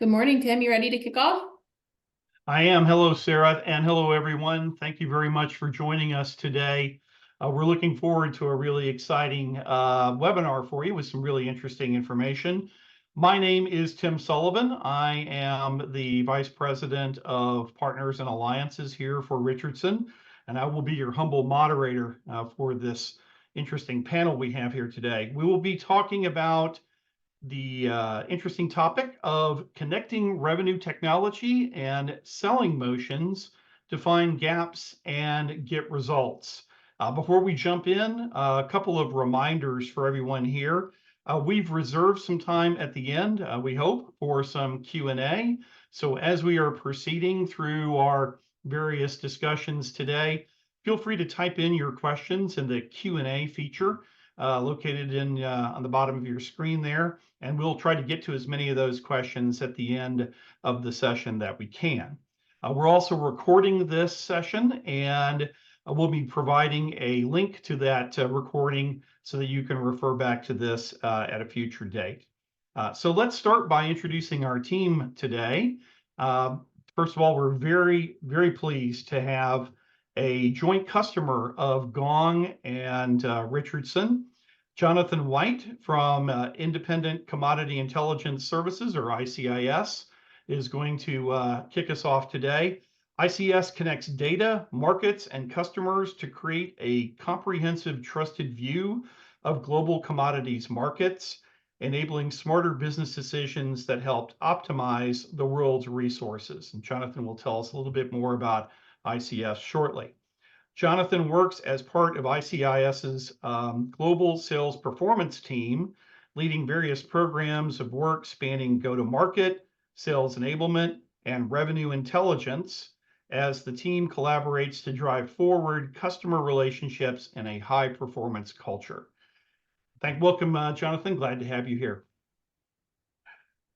Good morning, Tim. You ready to kick off? I am. Hello, Sarah, and hello, everyone. Thank you very much for joining us today. We're looking forward to a really exciting webinar for you with some really interesting information. My name is Tim Sullivan. I am the Vice President of Partners and Alliances here for Richardson, and I will be your humble moderator for this interesting panel we have here today. We will be talking about the interesting topic of connecting revenue technology and selling motions to find gaps and get results. Before we jump in, a couple of reminders for everyone here. We've reserved some time at the end, we hope, for some Q&A. So as we are proceeding through our various discussions today, feel free to type in your questions in the Q&A feature located on the bottom of your screen there, and we'll try to get to as many of those questions at the end of the session that we can. We're also recording this session, and we'll be providing a link to that recording so that you can refer back to this at a future date. So let's start by introducing our team today. First of all, we're very, very pleased to have a joint customer of Gong and Richardson. Jonathan White from Independent Commodity Intelligence Services, or ICIS, is going to kick us off today. ICS connects data, markets, and customers to create a comprehensive, trusted view of global commodities markets, enabling smarter business decisions that help optimize the world's resources. And Jonathan will tell us a little bit more about ICS shortly. Jonathan works as part of ICIS's global sales performance team, leading various programs of work spanning go-to-market, sales enablement, and revenue intelligence as the team collaborates to drive forward customer relationships in a high-performance culture. Welcome, Jonathan. Glad to have you here.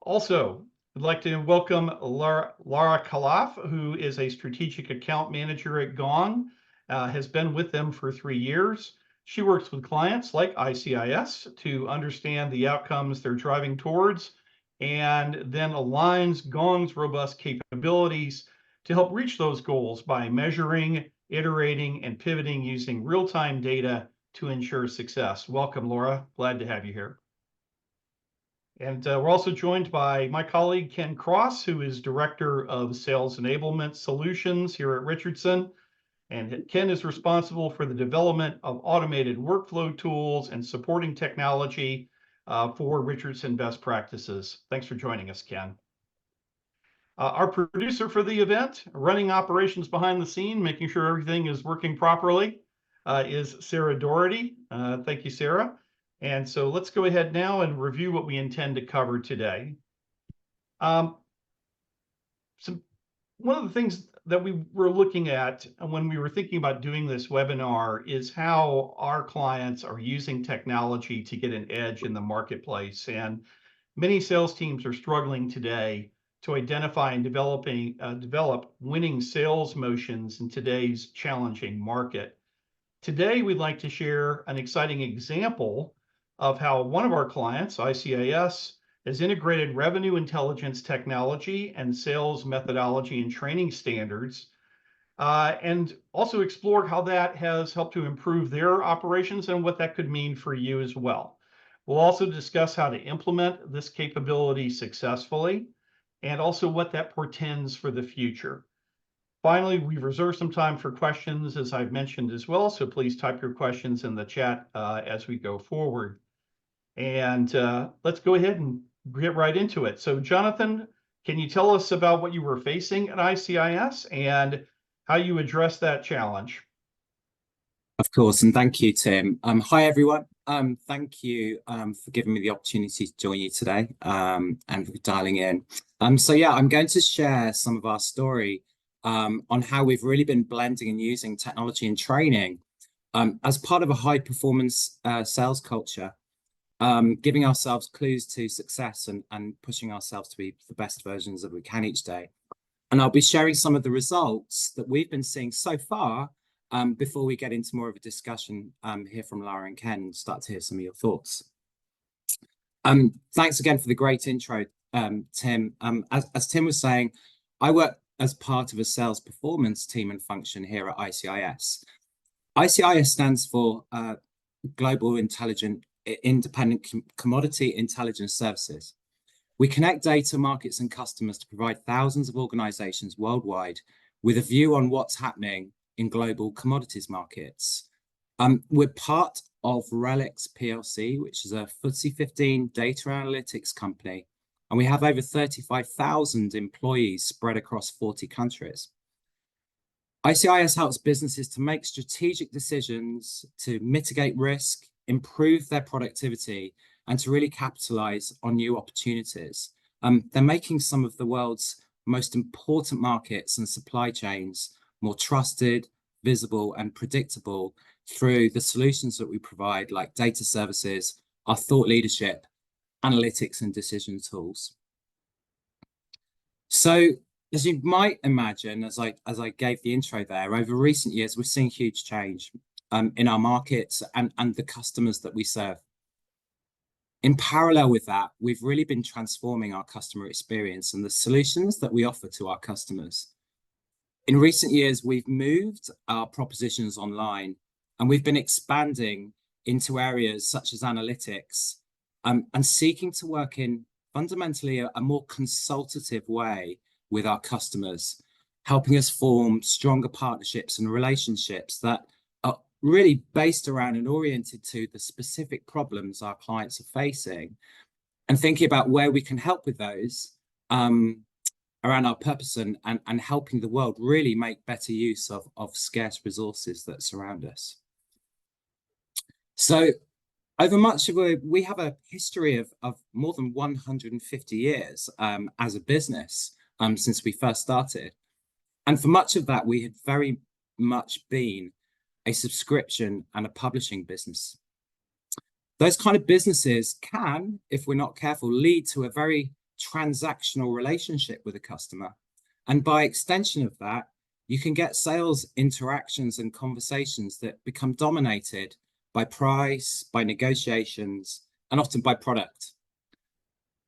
Also, I'd like to welcome Lara Khalaf, who is a strategic account manager at Gong, has been with them for 3 years. She works with clients like ICIS to understand the outcomes they're driving towards, and then aligns Gong's robust capabilities to help reach those goals by measuring, iterating, and pivoting using real-time data to ensure success. Welcome, Laura. Glad to have you here. And we're also joined by my colleague, Ken Cross, who is Director of Sales Enablement Solutions here at Richardson. And Ken is responsible for the development of automated workflow tools and supporting technology for Richardson best practices. Thanks for joining us, Ken. Our producer for the event, running operations behind the scene, making sure everything is working properly, is Sarah Doherty. Thank you, Sarah. And so let's go ahead now and review what we intend to cover today. One of the things that we were looking at when we were thinking about doing this webinar is how our clients are using technology to get an edge in the marketplace. And many sales teams are struggling today to identify and develop winning sales motions in today's challenging market. Today, we'd like to share an exciting example of how one of our clients, ICIS, has integrated revenue intelligence technology and sales methodology and training standards, and also explore how that has helped to improve their operations and what that could mean for you as well. We'll also discuss how to implement this capability successfully, and also what that portends for the future. Finally, we've reserved some time for questions, as I've mentioned as well, so please type your questions in the chat as we go forward. And let's go ahead and get right into it. So Jonathan, can you tell us about what you were facing at ICIS and how you addressed that challenge? Of course, and thank you, Tim. Hi, everyone. Thank you for giving me the opportunity to join you today and for dialing in. So yeah, I'm going to share some of our story on how we've really been blending and using technology and training as part of a high-performance sales culture, giving ourselves clues to success and pushing ourselves to be the best versions that we can each day. And I'll be sharing some of the results that we've been seeing so far before we get into more of a discussion, hear from Lara and Ken, and start to hear some of your thoughts. Thanks again for the great intro, Tim. As Tim was saying, I work as part of a sales performance team and function here at ICIS. ICIS stands for Global Independent Commodity Intelligence Services. We connect data, markets, and customers to provide thousands of organizations worldwide with a view on what's happening in global commodities markets. We're part of Relix PLC, which is a FTSE 15 data analytics company, and we have over 35,000 employees spread across 40 countries. ICIS helps businesses to make strategic decisions to mitigate risk, improve their productivity, and to really capitalize on new opportunities. They're making some of the world's most important markets and supply chains more trusted, visible, and predictable through the solutions that we provide, like data services, our thought leadership, analytics, and decision tools. So, as you might imagine, as I gave the intro there, over recent years, we're seeing huge change in our markets and the customers that we serve. In parallel with that, we've really been transforming our customer experience and the solutions that we offer to our customers. In recent years, we've moved our propositions online, and we've been expanding into areas such as analytics and seeking to work in fundamentally a more consultative way with our customers, helping us form stronger partnerships and relationships that are really based around and oriented to the specific problems our clients are facing, and thinking about where we can help with those around our purpose and helping the world really make better use of scarce resources that surround us. So over much of we have a history of more than 150 years as a business since we first started. And for much of that, we had very much been a subscription and a publishing business. Those kind of businesses can, if we're not careful, lead to a very transactional relationship with a customer. And by extension of that, you can get sales interactions and conversations that become dominated by price, by negotiations, and often by product.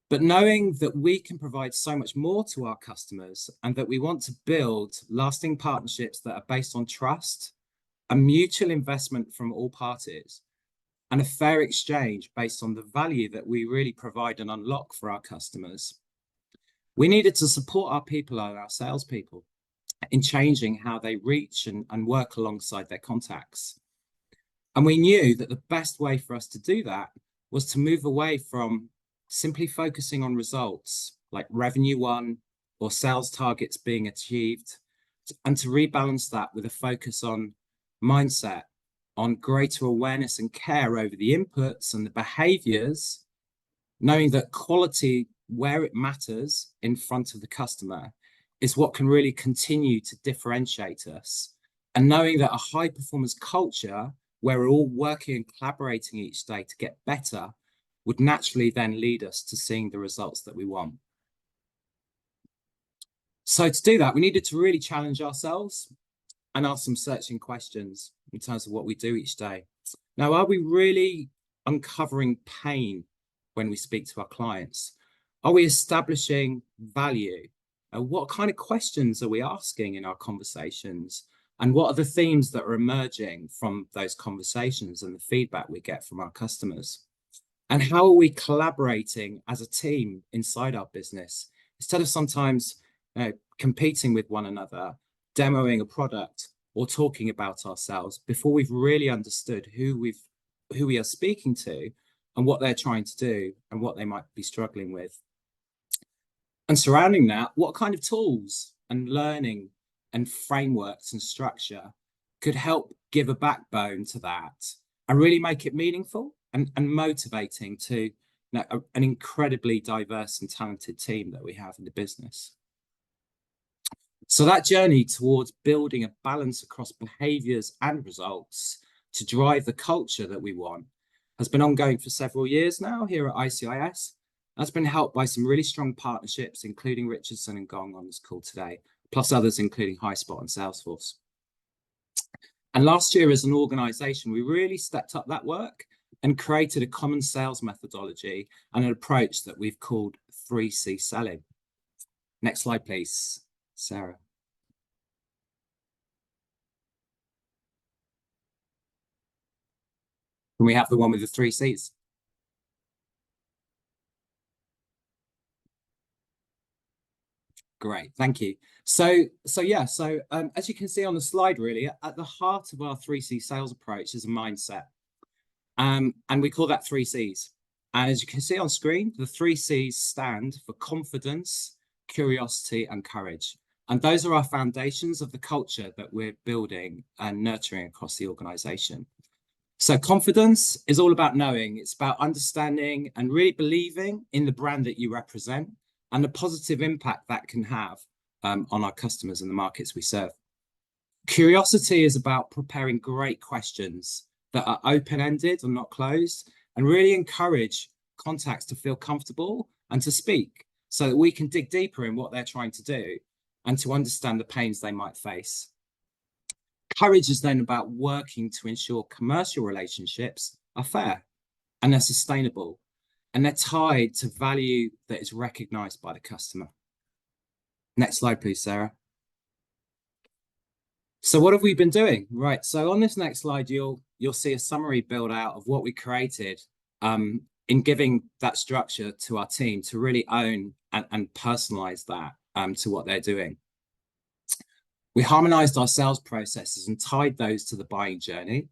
But knowing that we can provide so much more to our customers and that we want to build lasting partnerships that are based on trust, a mutual investment from all parties, and a fair exchange based on the value that we really provide and unlock for our customers, we needed to support our people and our salespeople in changing how they reach and work alongside their contacts. And we knew that the best way for us to do that was to move away from simply focusing on results like revenue won or sales targets being achieved, and to rebalance that with a focus on mindset, on greater awareness and care over the inputs and the behaviors, knowing that quality where it matters in front of the customer is what can really continue to differentiate us, and knowing that a high performance culture where we're all working and collaborating each day to get better would naturally then lead us to seeing the results that we want. So to do that, we needed to really challenge ourselves and ask some searching questions in terms of what we do each day. Now, are we really uncovering pain when we speak to our clients? Are we establishing value? What kind of questions are we asking in our conversations? And what are the themes that are emerging from those conversations and the feedback we get from our customers? And how are we collaborating as a team inside our business instead of sometimes competing with one another, demoing a product or talking about ourselves before we've really understood who we are speaking to and what they're trying to do and what they might be struggling with? And surrounding that, what kind of tools and learning and frameworks and structure could help give a backbone to that and really make it meaningful and motivating to an incredibly diverse and talented team that we have in the business. So that journey towards building a balance across behaviors and results to drive the culture that we want has been ongoing for several years now here at ICIS. That's been helped by some really strong partnerships, including Richardson and Gong on this call today, plus others including HighSpot and Salesforce. And last year as an organization, we really stepped up that work and created a common sales methodology and an approach that we've called 3C selling. Next slide, please, Sarah. Can we have the one with the 3 Cs? Great, thank you. So as you can see on the slide, really, at the heart of our 3C sales approach is a mindset. And we call that 3 Cs. And as you can see on screen, the 3 Cs stand for confidence, curiosity, and courage. And those are our foundations of the culture that we're building and nurturing across the organization. So confidence is all about knowing, it's about understanding and really believing in the brand that you represent and the positive impact that can have on our customers and the markets we serve. Curiosity is about preparing great questions that are open-ended and not closed, and really encourage contacts to feel comfortable and to speak so that we can dig deeper in what they're trying to do and to understand the pains they might face. Courage is then about working to ensure commercial relationships are fair and they're sustainable, and they're tied to value that is recognized by the customer. Next slide, please, Sarah. So what have we been doing? Right, so on this next slide, you'll see a summary build out of what we created in giving that structure to our team to really own and personalize that to what they're doing. We harmonized our sales processes and tied those to the buying journey,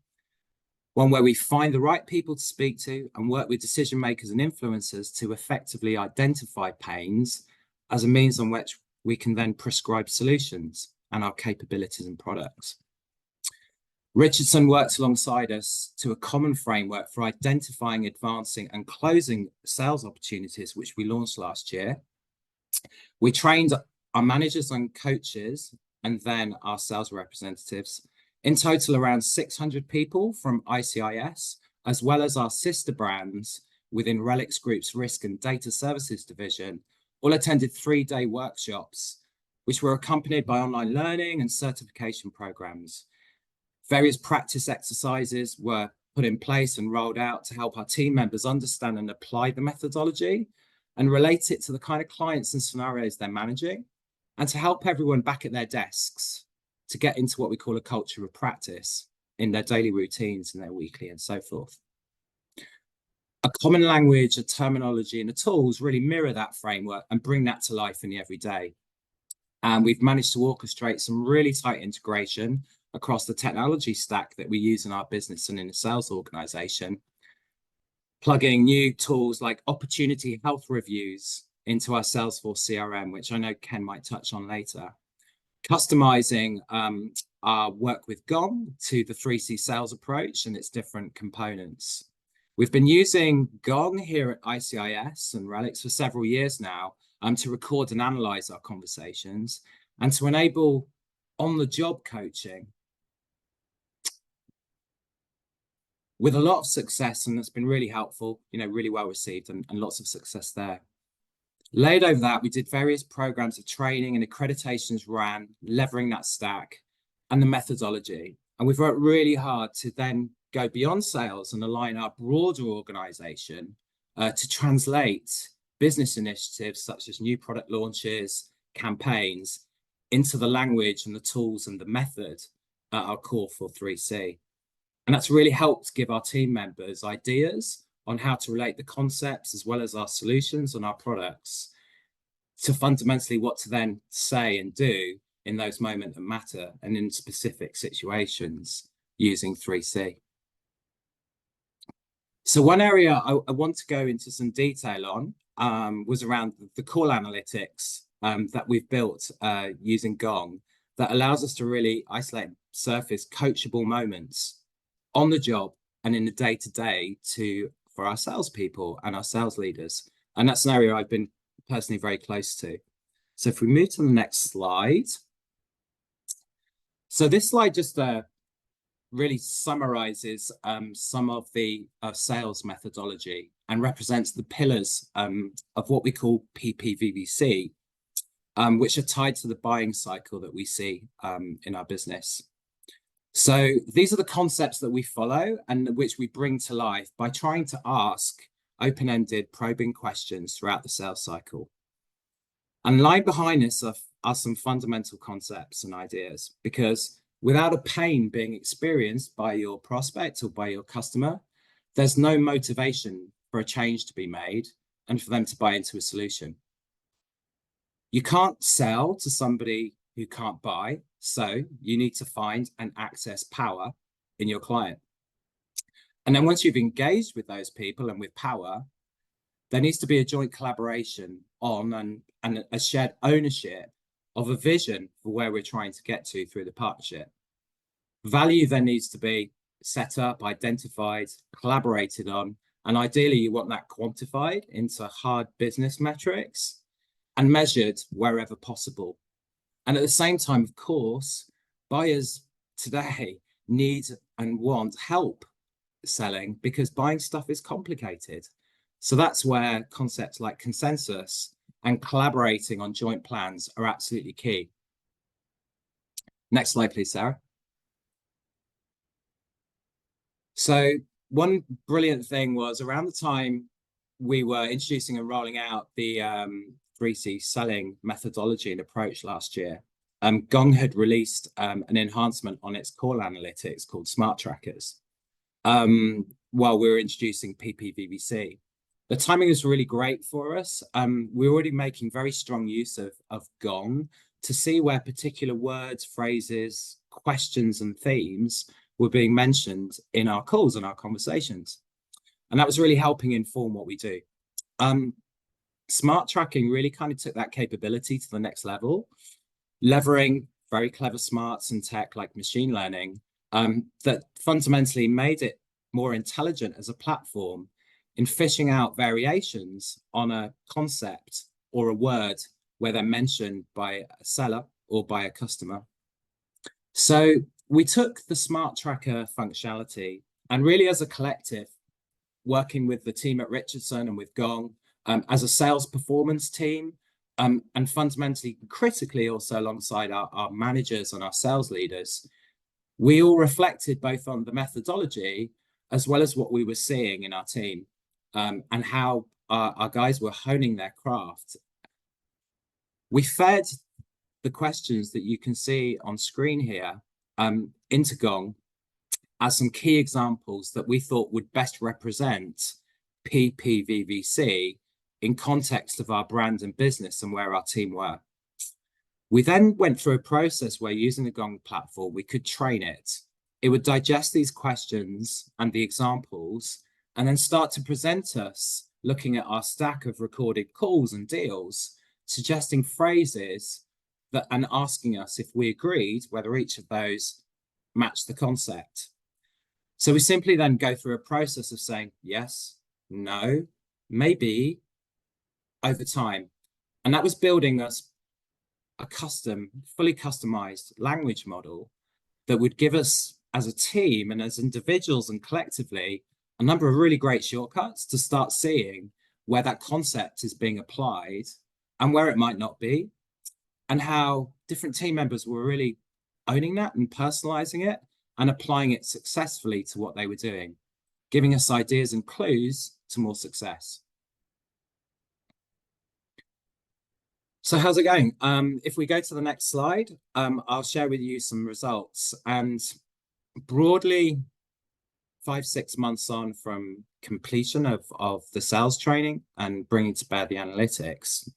one where we find the right people to speak to and work with decision makers and influencers to effectively identify pains as a means on which we can then prescribe solutions and our capabilities and products. Richardson works alongside us to a common framework for identifying, advancing, and closing sales opportunities, which we launched last year. We trained our managers and coaches and then our sales representatives, in total around 600 people from ICIS, as well as our sister brands within Relics Group's Risk and Data Services division, all attended 3-day workshops, which were accompanied by online learning and certification programs. Various practice exercises were put in place and rolled out to help our team members understand and apply the methodology and relate it to the kind of clients and scenarios they're managing, and to help everyone back at their desks to get into what we call a culture of practice in their daily routines and their weekly and so forth. A common language, a terminology, and the tools really mirror that framework and bring that to life in the everyday. And we've managed to orchestrate some really tight integration across the technology stack that we use in our business and in the sales organization, plugging new tools like opportunity health reviews into our Salesforce CRM, which I know Ken might touch on later, customizing our work with Gong to the 3C sales approach and its different components. We've been using Gong here at ICIS and Relics for several years now to record and analyze our conversations and to enable on-the-job coaching with a lot of success, and that's been really helpful, really well received and lots of success there. Laid over that, we did various programs of training and accreditations ran, leveraging that stack and the methodology. And we've worked really hard to then go beyond sales and align our broader organization to translate business initiatives such as new product launches, campaigns, into the language and the tools and the method at our core for 3C. And that's really helped give our team members ideas on how to relate the concepts as well as our solutions and our products to fundamentally what to then say and do in those moments that matter and in specific situations using 3C. So one area I want to go into some detail on was around the call analytics that we've built using Gong that allows us to really isolate, surface coachable moments on the job and in the day-to-day for our salespeople and our sales leaders. And that's an area I've been personally very close to. So if we move to the next slide. So this slide just really summarizes some of the sales methodology and represents the pillars of what we call PPVVC, which are tied to the buying cycle that we see in our business. So these are the concepts that we follow and which we bring to life by trying to ask open-ended, probing questions throughout the sales cycle. And lying behind this are some fundamental concepts and ideas, because without a pain being experienced by your prospect or by your customer, there's no motivation for a change to be made and for them to buy into a solution. You can't sell to somebody who can't buy, so you need to find and access power in your client. And then once you've engaged with those people and with power, there needs to be a joint collaboration on and a shared ownership of a vision for where we're trying to get to through the partnership. Value then needs to be set up, identified, collaborated on, and ideally you want that quantified into hard business metrics and measured wherever possible. And at the same time, of course, buyers today need and want help selling because buying stuff is complicated. So that's where concepts like consensus and collaborating on joint plans are absolutely key. Next slide, please, Sarah. So one brilliant thing was around the time we were introducing and rolling out the 3C selling methodology and approach last year, Gong had released an enhancement on its call analytics called Smart Trackers while we were introducing PPVVC. The timing was really great for us. We were already making very strong use of Gong to see where particular words, phrases, questions, and themes were being mentioned in our calls and our conversations. And that was really helping inform what we do. Smart tracking really kind of took that capability to the next level, levering very clever smarts and tech like machine learning that fundamentally made it more intelligent as a platform in fishing out variations on a concept or a word where they're mentioned by a seller or by a customer. So we took the Smart Tracker functionality and really as a collective, working with the team at Richardson and with Gong as a sales performance team, and fundamentally, critically also alongside our managers and our sales leaders, we all reflected both on the methodology as well as what we were seeing in our team and how our guys were honing their craft. We fed the questions that you can see on screen here into Gong as some key examples that we thought would best represent PPVVC in context of our brand and business and where our team were. We then went through a process where using the Gong platform, we could train it. It would digest these questions and the examples and then start to present us looking at our stack of recorded calls and deals, suggesting phrases that and asking us if we agreed whether each of those matched the concept. So we simply then go through a process of saying yes, no, maybe over time. And that was building us a custom, fully customized language model that would give us as a team and as individuals and collectively a number of really great shortcuts to start seeing where that concept is being applied and where it might not be, and how different team members were really owning that and personalizing it and applying it successfully to what they were doing, giving us ideas and clues to more success. So how's it going? If we go to the next slide, I'll share with you some results. And broadly, 5-6 months on from completion of the sales training and bringing to bear the analytics,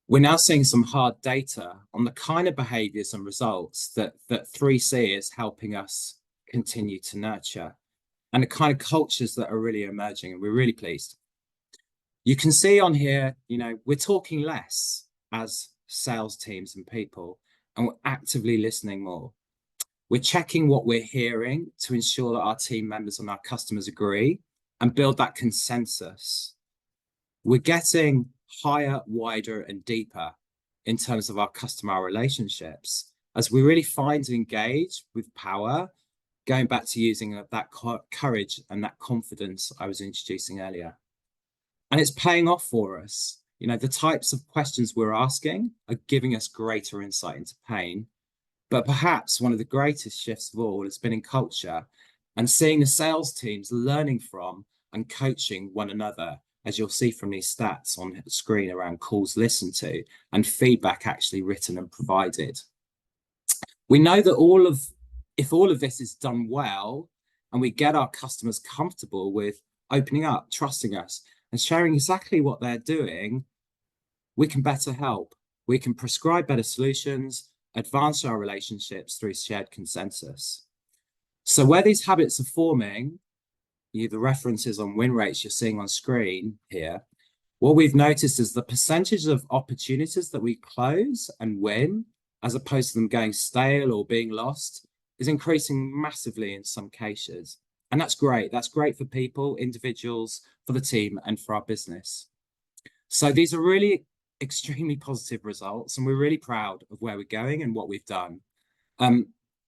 we're now seeing some hard data on the kind of behaviors and results that 3C is helping us continue to nurture and the kind of cultures that are really emerging, and we're really pleased. You can see on here, we're talking less as sales teams and people, and we're actively listening more. We're checking what we're hearing to ensure that our team members and our customers agree and build that consensus. We're getting higher, wider, and deeper in terms of our customer relationships as we really find and engage with power, going back to using that courage and that confidence I was introducing earlier. And it's paying off for us. The types of questions we're asking are giving us greater insight into pain. But perhaps one of the greatest shifts of all has been in culture and seeing the sales teams learning from and coaching one another, as you'll see from these stats on the screen around calls listened to and feedback actually written and provided. We know that if all of this is done well and we get our customers comfortable with opening up, trusting us, and sharing exactly what they're doing, we can better help. We can prescribe better solutions, advance our relationships through shared consensus. So where these habits are forming, the references on win rates you're seeing on screen here, what we've noticed is the percentage of opportunities that we close and win, as opposed to them going stale or being lost, is increasing massively in some cases. And that's great. That's great for people, individuals, for the team, and for our business. So these are really extremely positive results, and we're really proud of where we're going and what we've done.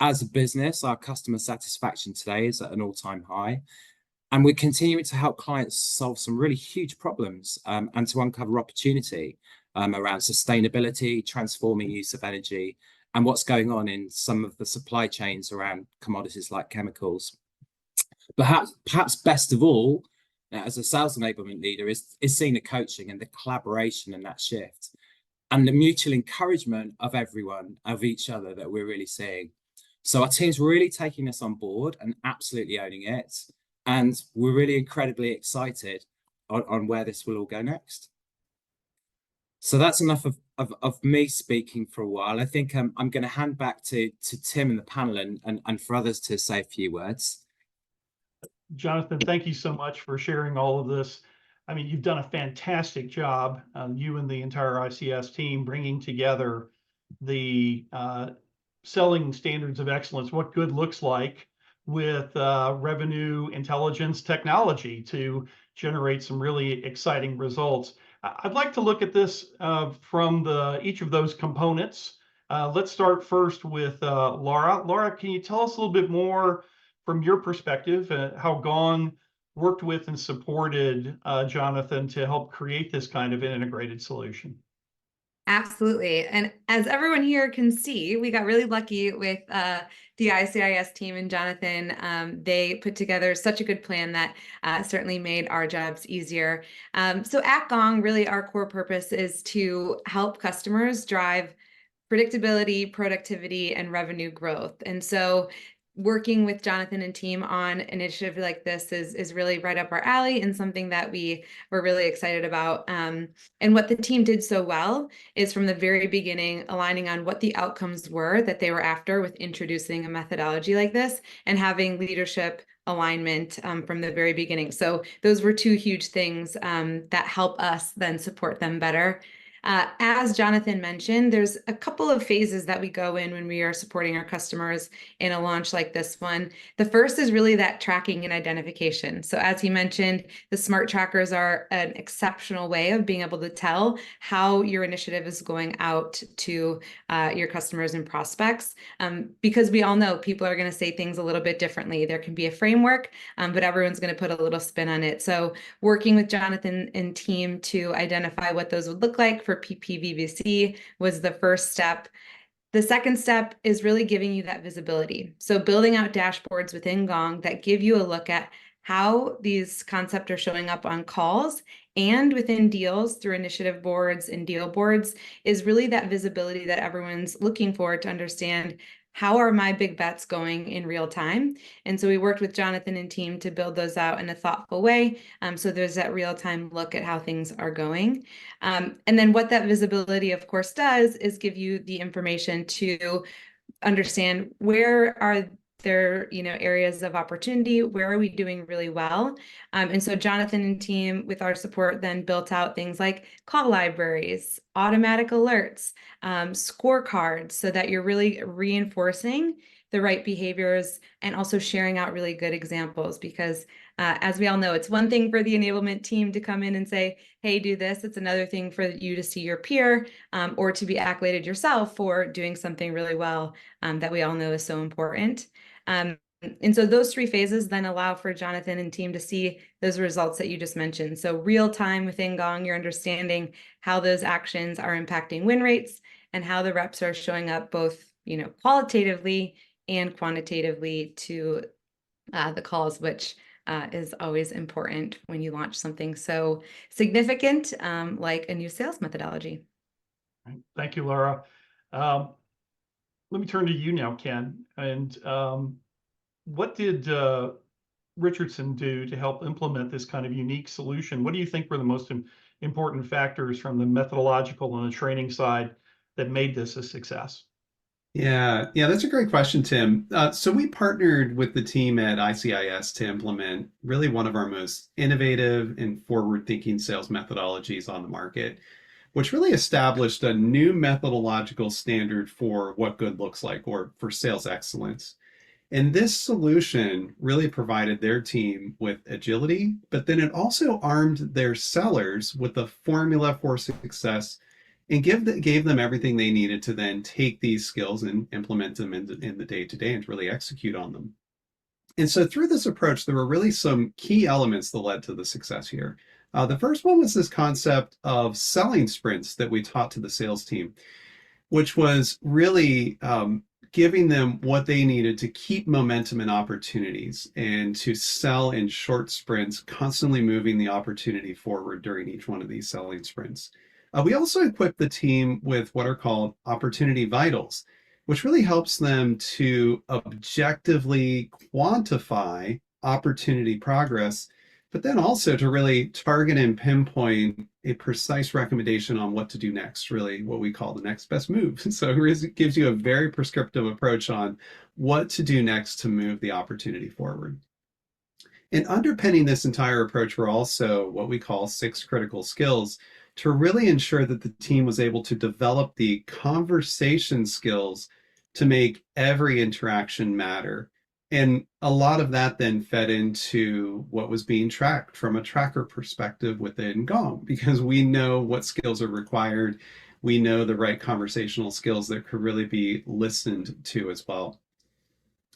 As a business, our customer satisfaction today is at an all-time high, and we're continuing to help clients solve some really huge problems and to uncover opportunity around sustainability, transforming use of energy, and what's going on in some of the supply chains around commodities like chemicals. Perhaps best of all, as a sales enablement leader, is seeing the coaching and the collaboration and that shift and the mutual encouragement of everyone, of each other, that we're really seeing. So our team's really taking this on board and absolutely owning it. And we're really incredibly excited on where this will all go next. So that's enough of me speaking for a while. I think I'm going to hand back to Tim and the panel and for others to say a few words. Jonathan, thank you so much for sharing all of this. I mean, you've done a fantastic job, you and the entire ICS team, bringing together the selling standards of excellence, what good looks like, with revenue intelligence technology to generate some really exciting results. I'd like to look at this from each of those components. Let's start first with Laura. Laura, can you tell us a little bit more from your perspective, how Gong worked with and supported Jonathan to help create this kind of an integrated solution? Absolutely. And as everyone here can see, we got really lucky with the ICIS team and Jonathan. They put together such a good plan that certainly made our jobs easier. So at Gong, really our core purpose is to help customers drive predictability, productivity, and revenue growth. And so working with Jonathan and team on an initiative like this is really right up our alley and something that we were really excited about. And what the team did so well is from the very beginning, aligning on what the outcomes were that they were after with introducing a methodology like this and having leadership alignment from the very beginning. So those were two huge things that help us then support them better. As Jonathan mentioned, there's a couple of phases that we go in when we are supporting our customers in a launch like this one. The first is really that tracking and identification. So as he mentioned, the smart trackers are an exceptional way of being able to tell how your initiative is going out to your customers and prospects, because we all know people are going to say things a little bit differently. There can be a framework, but everyone's going to put a little spin on it. So working with Jonathan and team to identify what those would look like for PPVVC was the first step. The second step is really giving you that visibility. So building out dashboards within Gong that give you a look at how these concepts are showing up on calls and within deals through initiative boards and deal boards is really that visibility that everyone's looking for to understand how are my big bets going in real time. And so we worked with Jonathan and team to build those out in a thoughtful way. So there's that real-time look at how things are going. And then what that visibility, of course, does is give you the information to understand where are there, areas of opportunity, where are we doing really well? And so Jonathan and team with our support then built out things like call libraries, automatic alerts, scorecards, so that you're really reinforcing the right behaviors and also sharing out really good examples, because as we all know, it's one thing for the enablement team to come in and say, hey, do this. It's another thing for you to see your peer or to be accoladed yourself for doing something really well that we all know is so important. And so those three phases then allow for Jonathan and team to see those results that you just mentioned. So real time within Gong, you're understanding how those actions are impacting win rates and how the reps are showing up both, qualitatively and quantitatively to the calls, which is always important when you launch something so significant like a new sales methodology. Right. Thank you, Laura. Let me turn to you now, Ken. And what did Richardson do to help implement this kind of unique solution? What do you think were the most important factors from the methodological and the training side that made this a success? Yeah, that's a great question, Tim. So we partnered with the team at ICIS to implement really one of our most innovative and forward-thinking sales methodologies on the market, which really established a new methodological standard for what good looks like, or for sales excellence. And this solution really provided their team with agility, but then it also armed their sellers with a formula for success and gave them everything they needed to then take these skills and implement them in the day-to-day and to really execute on them. And so through this approach, there were really some key elements that led to the success here. The first one was this concept of selling sprints that we taught to the sales team, which was really giving them what they needed to keep momentum and opportunities and to sell in short sprints, constantly moving the opportunity forward during each one of these selling sprints. We also equipped the team with what are called opportunity vitals, which really helps them to objectively quantify opportunity progress, but then also to really target and pinpoint a precise recommendation on what to do next, really what we call the next best move. So it gives you a very prescriptive approach on what to do next to move the opportunity forward. And underpinning this entire approach were also what we call 6 critical skills to really ensure that the team was able to develop the conversation skills to make every interaction matter. And a lot of that then fed into what was being tracked from a tracker perspective within Gong, because we know what skills are required. We know the right conversational skills that could really be listened to as well.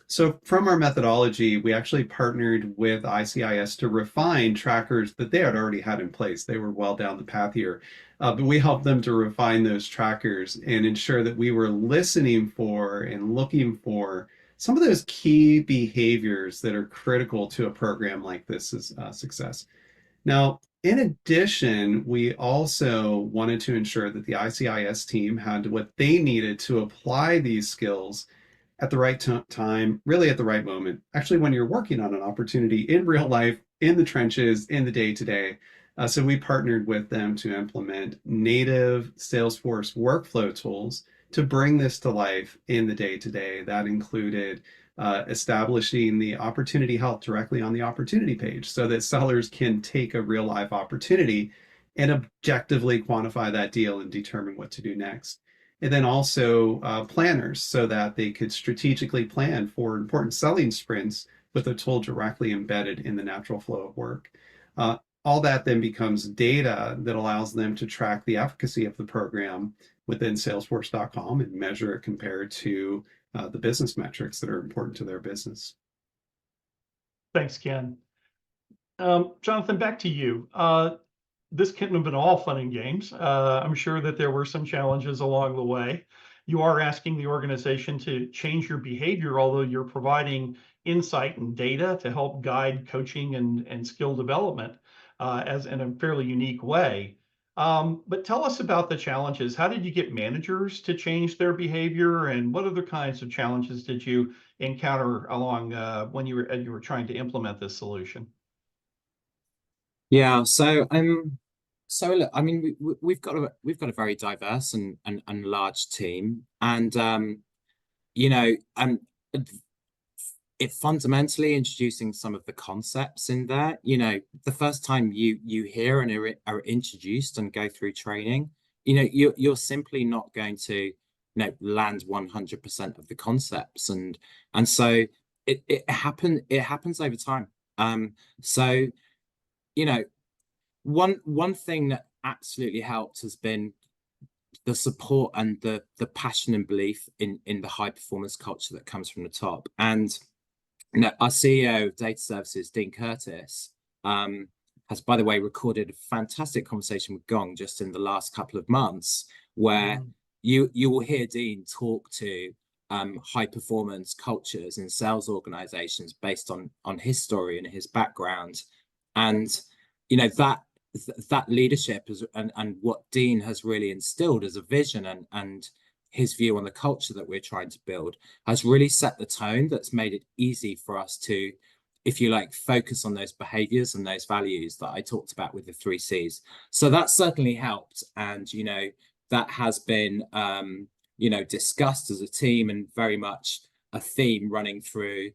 So from our methodology, we actually partnered with ICIS to refine trackers that they had already had in place. They were well down the path here, but we helped them to refine those trackers and ensure that we were listening for and looking for some of those key behaviors that are critical to a program like this success. Now, in addition, we also wanted to ensure that the ICIS team had what they needed to apply these skills at the right time, really at the right moment. Actually, when you're working on an opportunity in real life, in the trenches, in the day-to-day. So we partnered with them to implement native Salesforce workflow tools to bring this to life in the day-to-day. That included establishing the opportunity health directly on the opportunity page so that sellers can take a real life opportunity and objectively quantify that deal and determine what to do next. And then also planners so that they could strategically plan for important selling sprints with a tool directly embedded in the natural flow of work. All that then becomes data that allows them to track the efficacy of the program within Salesforce.com and measure it compared to the business metrics that are important to their business. Thanks, Ken. Jonathan, back to you. This couldn't have been all fun and games. I'm sure that there were some challenges along the way. You are asking the organization to change your behavior, although you're providing insight and data to help guide coaching and skill development as in a fairly unique way. But tell us about the challenges. How did you get managers to change their behavior, and what other kinds of challenges did you encounter along when you were trying to implement this solution? Yeah, so look, I mean, we've got a very diverse and large team, and it fundamentally introducing some of the concepts in there. The first time you hear and are introduced and go through training, you're simply not going to land 100% of the concepts, and so it happens over time. So one thing that absolutely helped has been the support and the passion and belief in the high performance culture that comes from the top. And our CEO of Data Services, Dean Curtis, has, by the way, recorded a fantastic conversation with Gong just in the last couple of months, where you will hear Dean talk to high performance cultures in sales organizations based on his story and his background. And that leadership is, and what Dean has really instilled as a vision and his view on the culture that we're trying to build has really set the tone that's made it easy for us to, if you like, focus on those behaviors and those values that I talked about with the 3 C's. So that certainly helped. And, that has been, discussed as a team and very much a theme running through,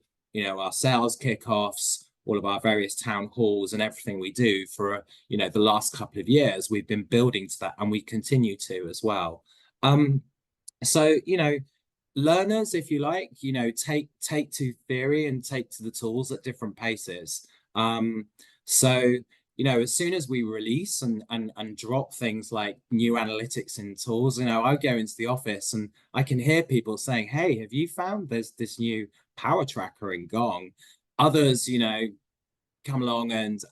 our sales kickoffs, all of our various town halls and everything we do for, the last couple of years. We've been building to that and we continue to as well. So, learners, if you like, take to theory and take to the tools at different paces. So, as soon as we release and drop things like new analytics and tools, I go into the office and I can hear people saying, hey, have you found there's this new power tracker in Gong? Others, come along and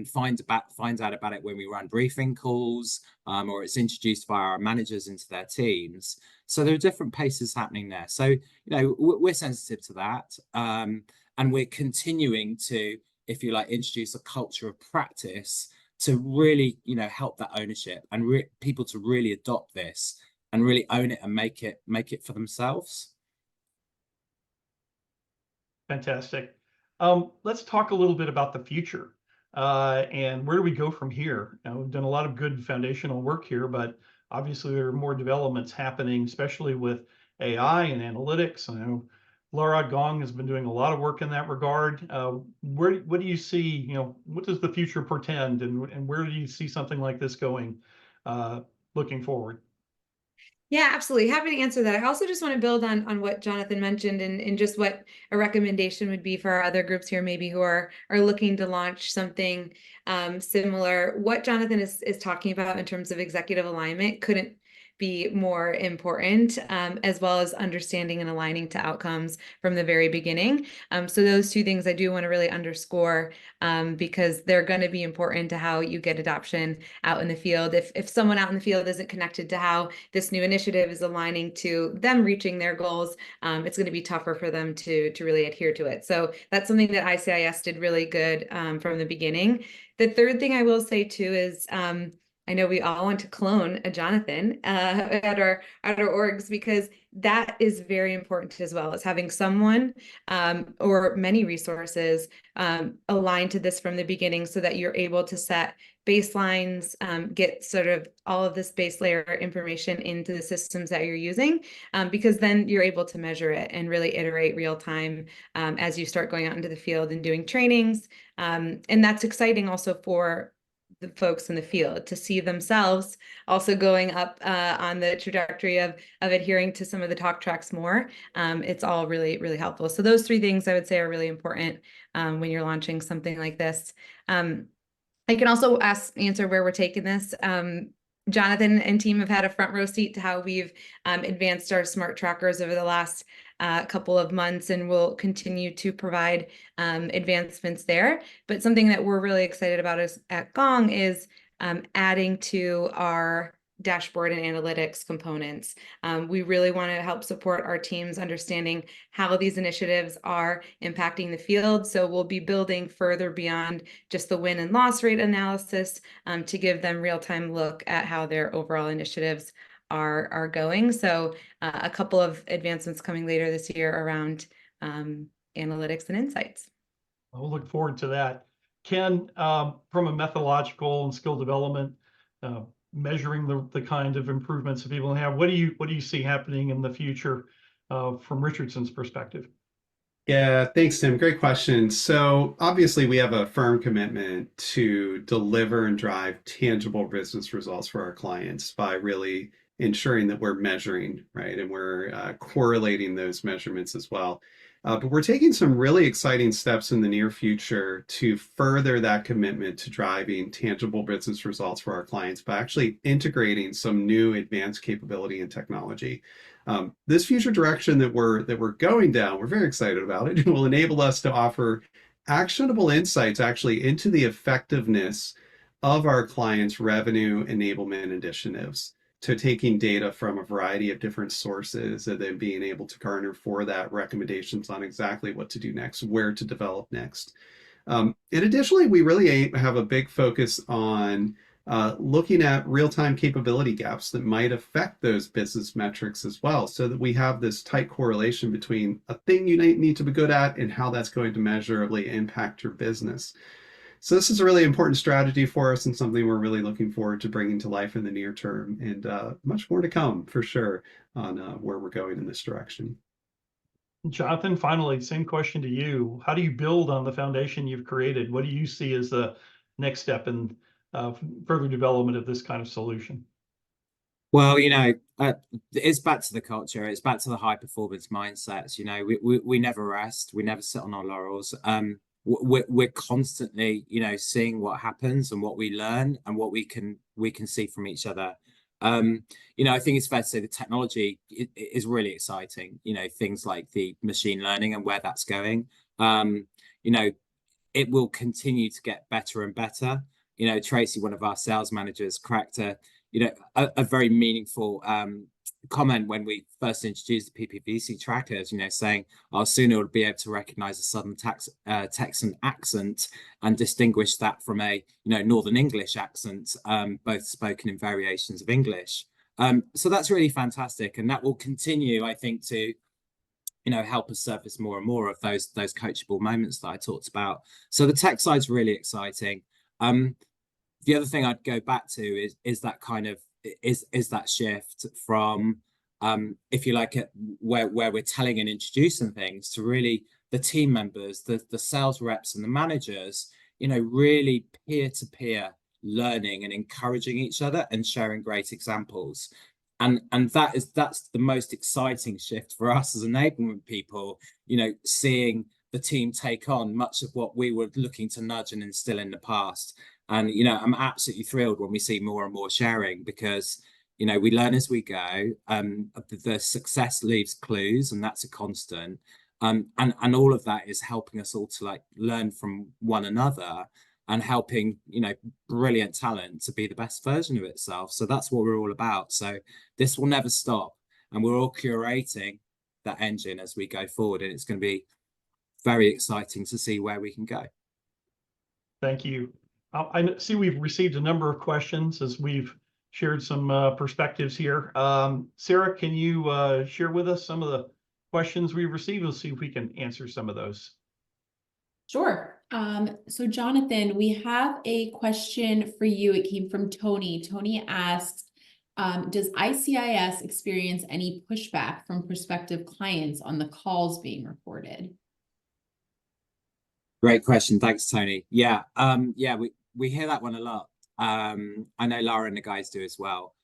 find out about it when we run briefing calls, or it's introduced via our managers into their teams. So there are different paces happening there. So, we're sensitive to that. And we're continuing to, if you like, introduce a culture of practice to really, help that ownership and people to really adopt this and really own it and make it for themselves. Fantastic. Let's talk a little bit about the future and where do we go from here? We've done a lot of good foundational work here, but obviously there are more developments happening, especially with AI and analytics. I know Laura Gong has been doing a lot of work in that regard. What do you see, what does the future portend and where do you see something like this going looking forward? Yeah, absolutely. Happy to answer that. I also just want to build on what Jonathan mentioned and just what a recommendation would be for our other groups here, maybe who are looking to launch something similar. What Jonathan is talking about in terms of executive alignment couldn't be more important, as well as understanding and aligning to outcomes from the very beginning. So those 2 things I do want to really underscore, because they're going to be important to how you get adoption out in the field. If someone out in the field isn't connected to how this new initiative is aligning to them reaching their goals, it's going to be tougher for them to really adhere to it. So that's something that ICIS did really good from the beginning. The third thing I will say too is, I know we all want to clone a Jonathan at our orgs, because that is very important as well, as having someone or many resources aligned to this from the beginning, so that you're able to set baselines, get sort of all of this base layer information into the systems that you're using, because then you're able to measure it and really iterate real time as you start going out into the field and doing trainings. And that's exciting also for the folks in the field to see themselves also going up on the trajectory of adhering to some of the talk tracks more. It's all really, really helpful. So those 3 things I would say are really important when you're launching something like this. I can also answer where we're taking this. Jonathan and team have had a front row seat to how we've advanced our smart trackers over the last couple of months, and we'll continue to provide advancements there. But something that we're really excited about at Gong is adding to our dashboard and analytics components. We really want to help support our teams understanding how these initiatives are impacting the field. So we'll be building further beyond just the win and loss rate analysis to give them real-time look at how their overall initiatives are going. So a couple of advancements coming later this year around analytics and insights. I'll look forward to that. Ken, from a methodological and skill development, measuring the kind of improvements that people have, what do you see happening in the future from Richardson's perspective? Yeah, thanks, Tim. Great question. So obviously we have a firm commitment to deliver and drive tangible business results for our clients by really ensuring that we're measuring, right? And we're correlating those measurements as well. But we're taking some really exciting steps in the near future to further that commitment to driving tangible business results for our clients by actually integrating some new advanced capability and technology. This future direction that we're going down, we're very excited about it. It will enable us to offer actionable insights actually into the effectiveness of our clients' revenue enablement initiatives to taking data from a variety of different sources and then being able to garner for that recommendations on exactly what to do next, where to develop next. And additionally, we really have a big focus on looking at real-time capability gaps that might affect those business metrics as well, so that we have this tight correlation between a thing you need to be good at and how that's going to measurably impact your business. So this is a really important strategy for us and something we're really looking forward to bringing to life in the near term, and much more to come for sure on where we're going in this direction. Jonathan, finally, same question to you. How do you build on the foundation you've created? What do you see as the next step in further development of this kind of solution? Well, it's back to the culture. It's back to the high performance mindsets. We never rest. We never sit on our laurels. We're constantly, seeing what happens and what we learn and what we can see from each other. I think it's fair to say the technology is really exciting. Things like the machine learning and where that's going. It will continue to get better and better. Tracy, one of our sales managers, cracked a very meaningful comment when we first introduced the PPVC trackers, saying, "Oh, soon it would be able to recognize a Southern Texan accent and distinguish that from a Northern English accent, both spoken in variations of English." So that's really fantastic, and that will continue, I think, to help us surface more and more of those coachable moments that I talked about. So the tech side's really exciting. The other thing I'd go back to is that kind of is that shift from if you like it, where we're telling and introducing things to really the team members, the sales reps and the managers, really peer-to-peer learning and encouraging each other and sharing great examples. And that's the most exciting shift for us as enablement people, seeing the team take on much of what we were looking to nudge and instill in the past. And, I'm absolutely thrilled when we see more and more sharing, because, we learn as we go. The success leaves clues, and that's a constant. And all of that is helping us all to learn from one another and helping, brilliant talent to be the best version of itself. So that's what we're all about. So this will never stop. And we're all curating that engine as we go forward. And it's going to be very exciting to see where we can go. Thank you. I see we've received a number of questions as we've shared some perspectives here. Sarah, can you share with us some of the questions we've received? We'll see if we can answer some of those. Sure. So Jonathan, we have a question for you. It came from Tony. Tony asks, does ICIS experience any pushback from prospective clients on the calls being recorded? Great question. Thanks, Tony. Yeah. We hear that one a lot. I know Lara and the guys do as well.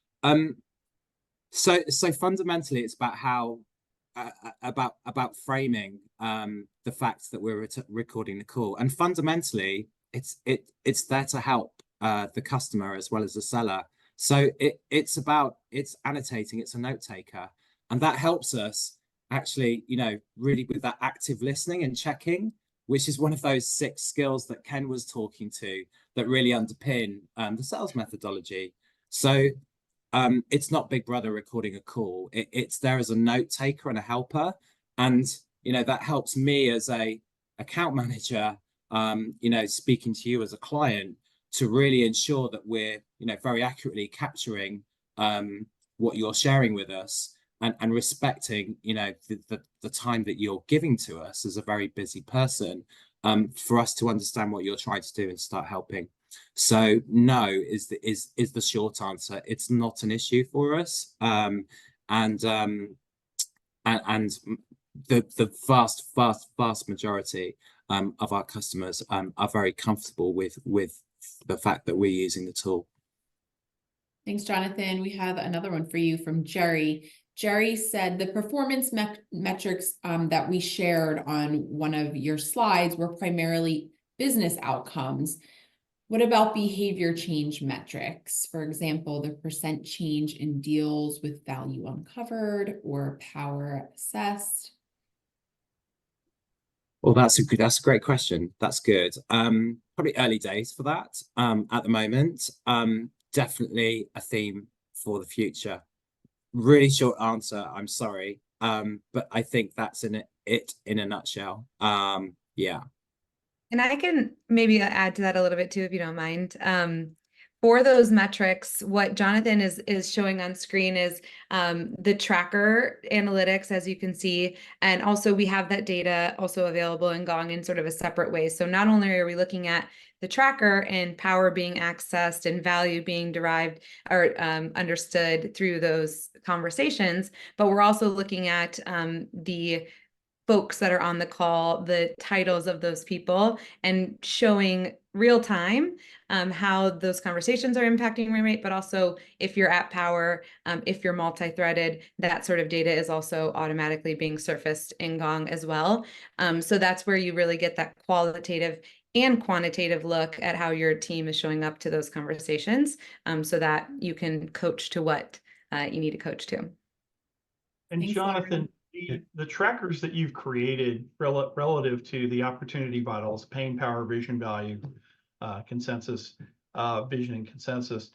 So fundamentally, it's about how about framing the fact that we're recording the call, and fundamentally, it's there to help the customer as well as the seller. So it's annotating. It's a note taker, and that helps us actually, really with that active listening and checking, which is one of those 6 skills that Ken was talking to that really underpin the sales methodology. So it's not Big Brother recording a call. It's there as a note taker and a helper. And, that helps me as a account manager, speaking to you as a client, to really ensure that we're, very accurately capturing what you're sharing with us, and respecting, the time that you're giving to us as a very busy person, for us to understand what you're trying to do and start helping. So no is the short answer. It's not an issue for us, and the vast majority of our customers are very comfortable with the fact that we're using the tool. Thanks, Jonathan. We have another one for you from Jerry. Jerry said the performance metrics that we shared on one of your slides were primarily business outcomes. What about behavior change metrics? For example, the % change in deals with value uncovered or power assessed? Well, that's a great question. That's good. Probably early days for that at the moment. Definitely a theme for the future. Really short answer, I'm sorry. But I think that's it in a nutshell. Yeah. And I can maybe add to that a little bit too, if you don't mind. For those metrics, what Jonathan is showing on screen is the tracker analytics, as you can see. And also we have that data also available in Gong in sort of a separate way. So not only are we looking at the tracker and power being accessed and value being derived or understood through those conversations, but we're also looking at the folks that are on the call, the titles of those people, and showing real time how those conversations are impacting ring rate, but also if you're at power, if you're multi-threaded, that sort of data is also automatically being surfaced in Gong as well. So that's where you really get that qualitative and quantitative look at how your team is showing up to those conversations, so that you can coach to what you need to coach to. And Thanks, Jonathan, the trackers that you've created relative to the opportunity vitals, pain, power, vision, value, consensus, vision and consensus,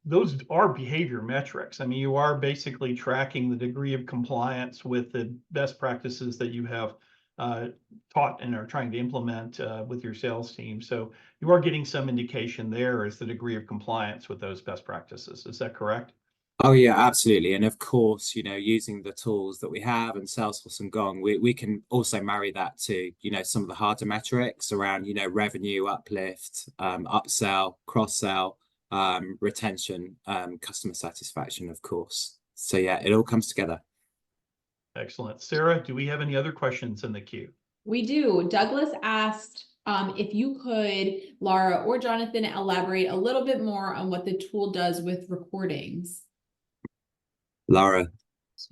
those are behavior metrics. I mean, you are basically tracking the degree of compliance with the best practices that you have taught and are trying to implement with your sales team. So you are getting some indication there as the degree of compliance with those best practices. Is that correct? Oh yeah, absolutely. And of course, using the tools that we have and Salesforce and Gong, we can also marry that to, some of the harder metrics around, revenue uplift, upsell, cross-sell, retention, customer satisfaction, of course. So yeah, it all comes together. Excellent. Sarah, do we have any other questions in the queue? We do. Douglas asked if you could, Laura or Jonathan, elaborate a little bit more on what the tool does with recordings. Laura.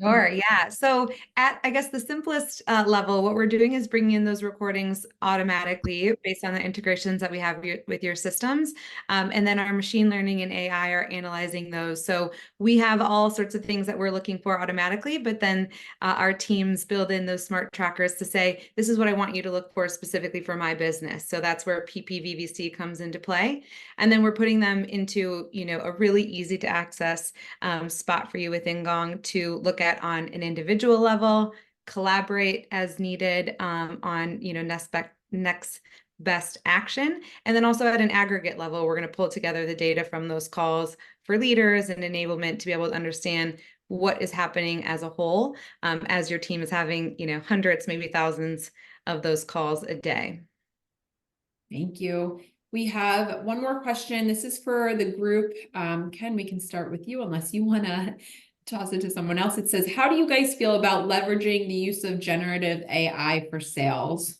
Sure, yeah. So at, I guess, the simplest level, what we're doing is bringing in those recordings automatically based on the integrations that we have with your systems. And then our machine learning and AI are analyzing those. So we have all sorts of things that we're looking for automatically, but then our teams build in those smart trackers to say, this is what I want you to look for specifically for my business. So that's where PPVVC comes into play. And then we're putting them into, a really easy to access spot for you within Gong to look at on an individual level, collaborate as needed on next best action, and then also at an aggregate level, we're going to pull together the data from those calls for leaders and enablement to be able to understand what is happening as a whole, as your team is having hundreds, maybe thousands of those calls a day. Thank you. We have one more question. This is for the group. Ken, we can start with you unless you want to toss it to someone else. It says, how do you guys feel about leveraging the use of generative AI for sales?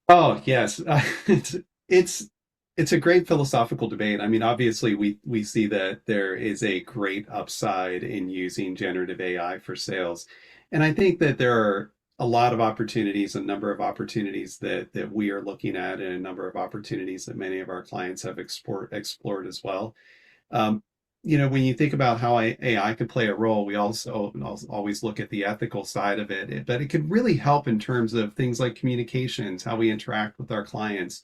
Oh, yes. It's a great philosophical debate. I mean, obviously we see that there is a great upside in using generative AI for sales. And I think that there are a lot of opportunities, a number of opportunities that we are looking at, and a number of opportunities that many of our clients have explored as well. When you think about how AI could play a role, we also always look at the ethical side of it, but it could really help in terms of things like communications, how we interact with our clients,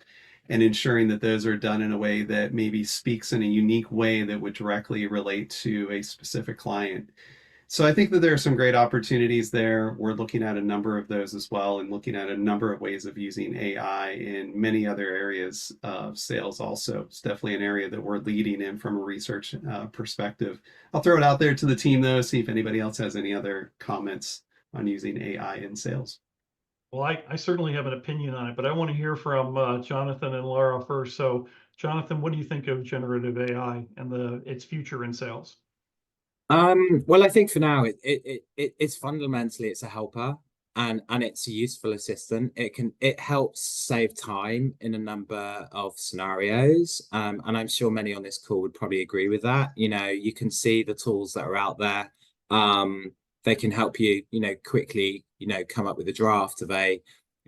and ensuring that those are done in a way that maybe speaks in a unique way that would directly relate to a specific client. So I think that there are some great opportunities there. We're looking at a number of those as well, and looking at a number of ways of using AI in many other areas of sales also. It's definitely an area that we're leading in from a research perspective. I'll throw it out there to the team though, see if anybody else has any other comments on using AI in sales. Well, I certainly have an opinion on it, but I want to hear from Jonathan and Laura first. So Jonathan, what do you think of generative AI and its future in sales? Well, I think for now it's fundamentally it's a helper and it's a useful assistant. It helps save time in a number of scenarios. And I'm sure many on this call would probably agree with that. You can see the tools that are out there. They can help you, quickly, come up with a draft of a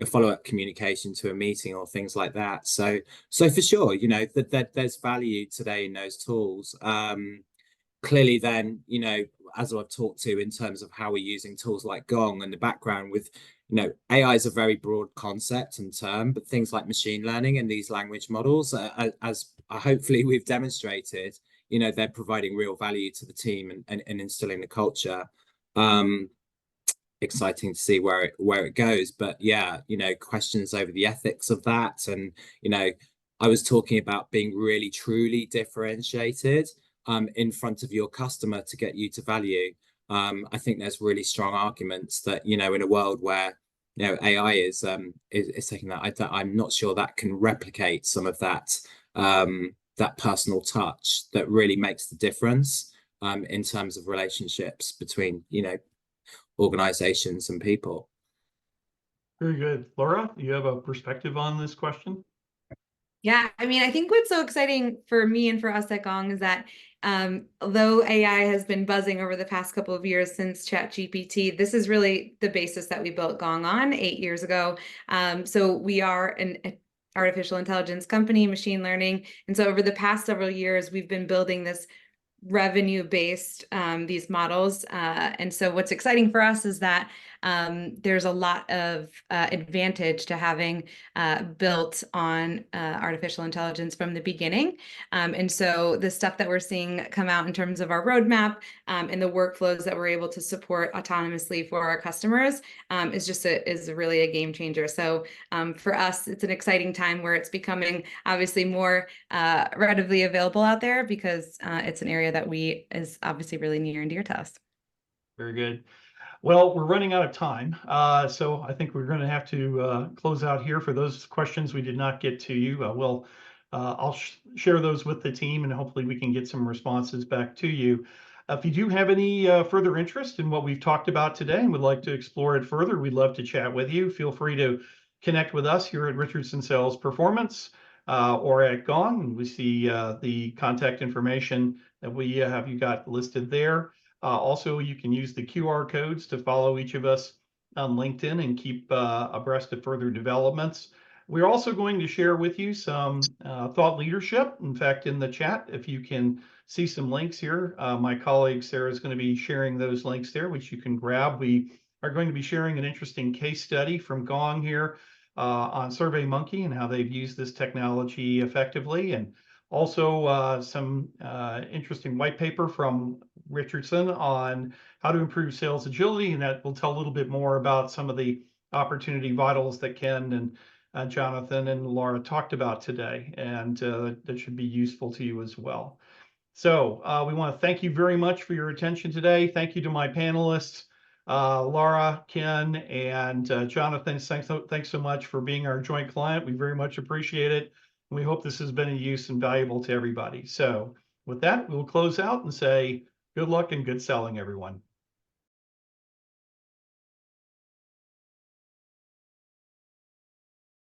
follow-up communication to a meeting or things like that. So for sure, that there's value today in those tools. Clearly then, as I've talked to in terms of how we're using tools like Gong and the background with, AI is a very broad concept and term, but things like machine learning and these language models, as hopefully we've demonstrated, you know, they're providing real value to the team and instilling the culture. Exciting to see where it goes. But yeah, you know, questions over the ethics of that. And, you know, I was talking about being really truly differentiated in front of your customer to get you to value. I think there's really strong arguments that, you know, in a world where, you know, AI is taking that, I'm not sure that can replicate some of that that personal touch that really makes the difference in terms of relationships between, you know, organizations and people. Very good. Laura, you have a perspective on this question? Yeah, I mean, I think what's so exciting for me and for us at Gong is that although AI has been buzzing over the past couple of years since ChatGPT, this is really the basis that we built Gong on 8 years ago. So we are an artificial intelligence company, machine learning. And so over the past several years, we've been building this revenue-based these models. And so what's exciting for us is that there's a lot of advantage to having built on artificial intelligence from the beginning. And so the stuff that we're seeing come out in terms of our roadmap and the workflows that we're able to support autonomously for our customers is really a game changer. So for us, it's an exciting time where it's becoming obviously more readily available out there because it's an area that is obviously really near and dear to us. Very good. Well, we're running out of time, so I think we're going to have to close out here. For those questions we did not get to you, I'll share those with the team, and hopefully we can get some responses back to you. If you do have any further interest in what we've talked about today and would like to explore it further, we'd love to chat with you. Feel free to connect with us here at Richardson Sales Performance or at Gong. We see the contact information that we have you got listed there. Also, you can use the QR codes to follow each of us on LinkedIn and keep abreast of further developments. We're also going to share with you some thought leadership. In fact, in the chat, if you can see some links here, my colleague Sarah is going to be sharing those links there, which you can grab. We are going to be sharing an interesting case study from Gong here on SurveyMonkey and how they've used this technology effectively, and also some interesting white paper from Richardson on how to improve sales agility, and that will tell a little bit more about some of the opportunity vitals that Ken and Jonathan and Laura talked about today, and that should be useful to you as well. So we want to thank you very much for your attention today. Thank you to my panelists, Laura, Ken, and Jonathan. Thanks so much for being our joint client. We very much appreciate it. And we hope this has been of use and valuable to everybody. So with that, we'll close out and say good luck and good selling, everyone.